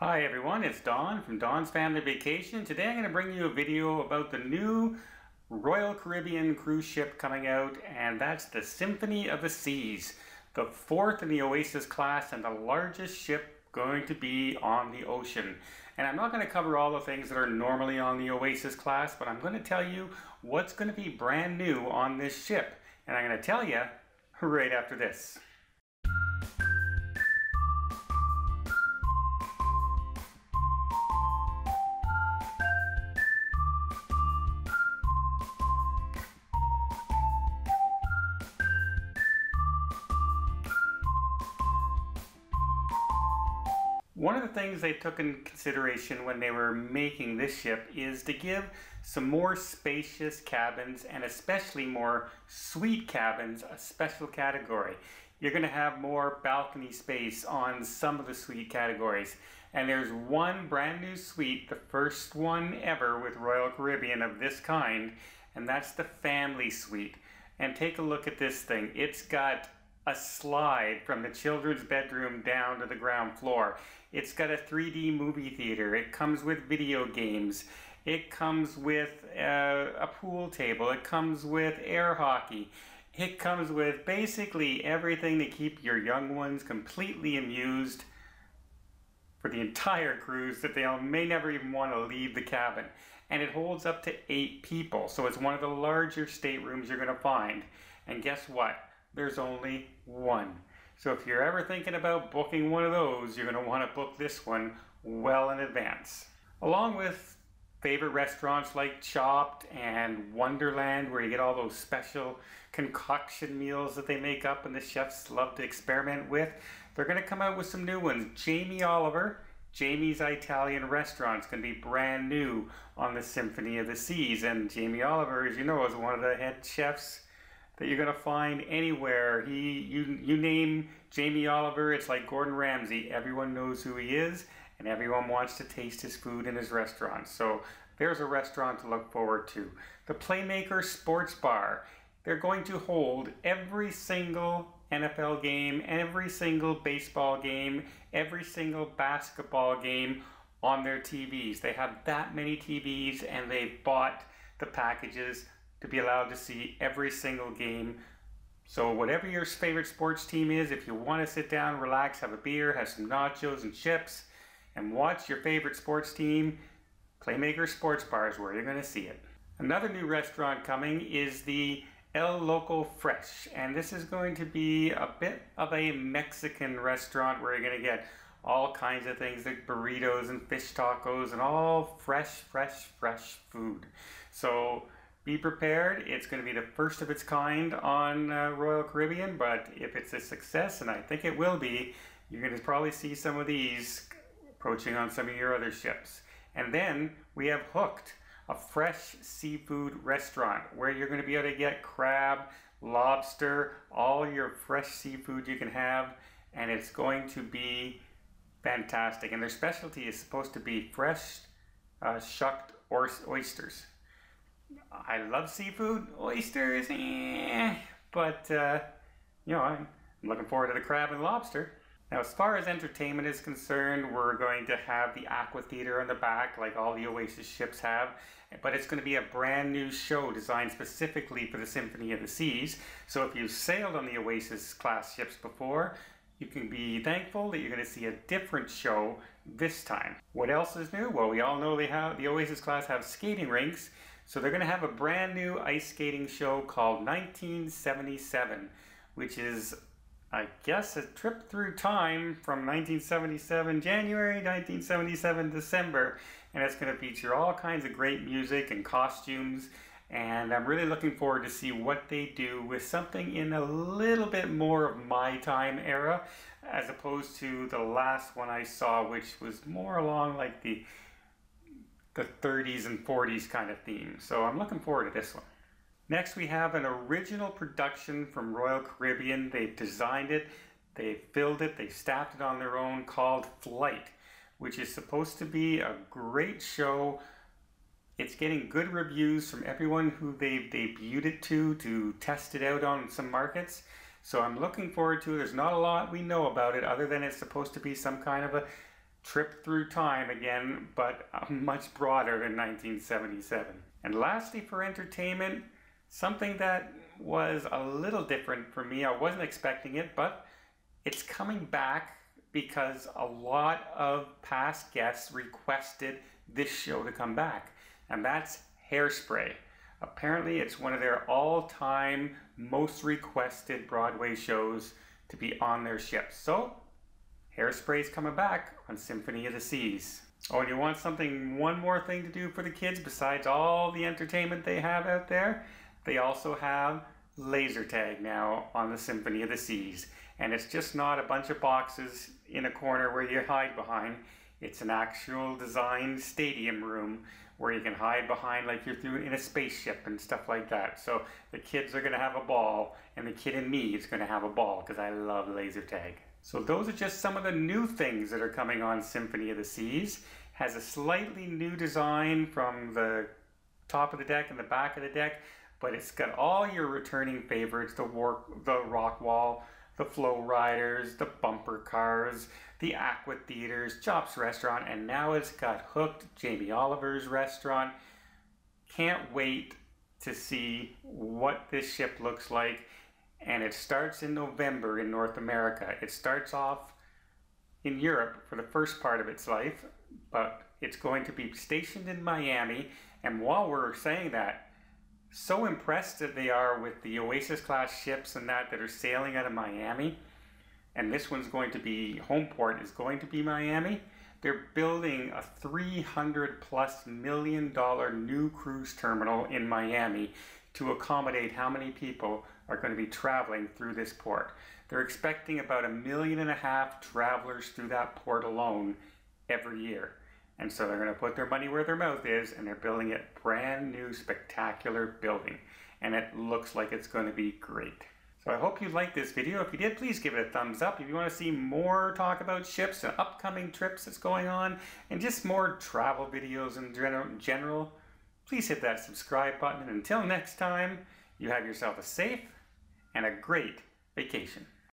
Hi everyone, it's Don from Don's Family Vacation. Today I'm going to bring you a video about the new Royal Caribbean cruise ship coming out, and that's the Symphony of the Seas, the fourth in the Oasis class and the largest ship going to be on the ocean. And I'm not going to cover all the things that are normally on the Oasis class, but I'm going to tell you what's going to be brand new on this ship. And I'm going to tell you right after this. One of the things they took in consideration when they were making this ship is to give some more spacious cabins, and especially more suite cabins, a special category. You're going to have more balcony space on some of the suite categories. And there's one brand new suite, the first one ever with Royal Caribbean of this kind, and that's the family suite. And take a look at this thing. It's got a slide from the children's bedroom down to the ground floor. It's got a 3D movie theater. It comes with video games. It comes with a pool table. It comes with air hockey. It comes with basically everything to keep your young ones completely amused for the entire cruise, that they may never even want to leave the cabin. And it holds up to 8 people, so it's one of the larger staterooms you're going to find. And guess what? There's only one. So if you're ever thinking about booking one of those, you're going to want to book this one well in advance. Along with favorite restaurants like Chopped and Wonderland, where you get all those special concoction meals that they make up and the chefs love to experiment with, they're going to come out with some new ones. Jamie Oliver, Jamie's Italian Restaurant, is going to be brand new on the Symphony of the Seas. And Jamie Oliver, as you know, is one of the head chefs that you're going to find anywhere. You name Jamie Oliver, it's like Gordon Ramsay. Everyone knows who he is, and everyone wants to taste his food in his restaurant. So there's a restaurant to look forward to. The Playmaker Sports Bar. They're going to hold every single NFL game, every single baseball game, every single basketball game on their TVs. They have that many TVs, and they've bought the packages to be allowed to see every single game. So whatever your favorite sports team is, if you want to sit down, relax, have a beer, have some nachos and chips, and watch your favorite sports team, Playmaker Sports Bar is where you're going to see it. Another new restaurant coming is the El Loco Fresh, and this is going to be a bit of a Mexican restaurant where you're going to get all kinds of things like burritos and fish tacos and all fresh food. So be prepared. It's going to be the first of its kind on Royal Caribbean, but if it's a success, and I think it will be, you're going to probably see some of these approaching on some of your other ships. And then we have Hooked, a fresh seafood restaurant where you're going to be able to get crab, lobster, all your fresh seafood you can have, and it's going to be fantastic. And their specialty is supposed to be fresh shucked oysters. I love seafood, oysters, but you know, I'm looking forward to the crab and lobster. Now, as far as entertainment is concerned, we're going to have the Aqua Theater in the back, like all the Oasis ships have, but it's going to be a brand new show designed specifically for the Symphony of the Seas. So if you've sailed on the Oasis class ships before, you can be thankful that you're going to see a different show this time. What else is new? Well, we all know the Oasis class have skating rinks. So they're going to have a brand new ice skating show called 1977, which is, I guess, a trip through time from 1977 January, 1977 December, and it's going to feature all kinds of great music and costumes, and I'm really looking forward to see what they do with something in a little bit more of my time era, as opposed to the last one I saw, which was more along like the 30s and 40s kind of theme. So I'm looking forward to this one. Next, we have an original production from Royal Caribbean. They've designed it, they filled it, they staffed it on their own, called Flight, which is supposed to be a great show. It's getting good reviews from everyone who they've debuted it to test it out on some markets. So I'm looking forward to it. There's not a lot we know about it other than it's supposed to be some kind of a trip through time again, but much broader than 1977. And lastly, for entertainment, something that was a little different for me. I wasn't expecting it, but it's coming back because a lot of past guests requested this show to come back, and that's Hairspray. Apparently, it's one of their all-time most requested Broadway shows to be on their ship. So, Hairspray's coming back on Symphony of the Seas. Oh, and you want one more thing to do for the kids besides all the entertainment they have out there? They also have laser tag now on the Symphony of the Seas. And it's just not a bunch of boxes in a corner where you hide behind. It's an actual designed stadium room where you can hide behind like you're in a spaceship and stuff like that. So the kids are going to have a ball, and the kid in me is going to have a ball because I love laser tag. So those are just some of the new things that are coming on Symphony of the Seas. Has a slightly new design from the top of the deck and the back of the deck, but it's got all your returning favorites, the rock wall, the flow riders, the bumper cars, the aqua theaters, Chops restaurant, and now it's got Hooked, Jamie Oliver's restaurant. Can't wait to see what this ship looks like. And it starts in November in North America. It starts off in Europe for the first part of its life, but it's going to be stationed in Miami. And while we're saying that, so impressed that they are with the Oasis class ships and that are sailing out of Miami, and this one's going to be, home port is going to be Miami. They're building a $300+ million new cruise terminal in Miami to accommodate how many people are going to be traveling through this port. They're expecting about 1.5 million travelers through that port alone every year. And so they're going to put their money where their mouth is, and they're building a brand new spectacular building. And it looks like it's going to be great. So I hope you liked this video. If you did, please give it a thumbs up. If you want to see more talk about ships and upcoming trips that's going on, and just more travel videos in general, please hit that subscribe button. And until next time, you have yourself a safe and a great vacation.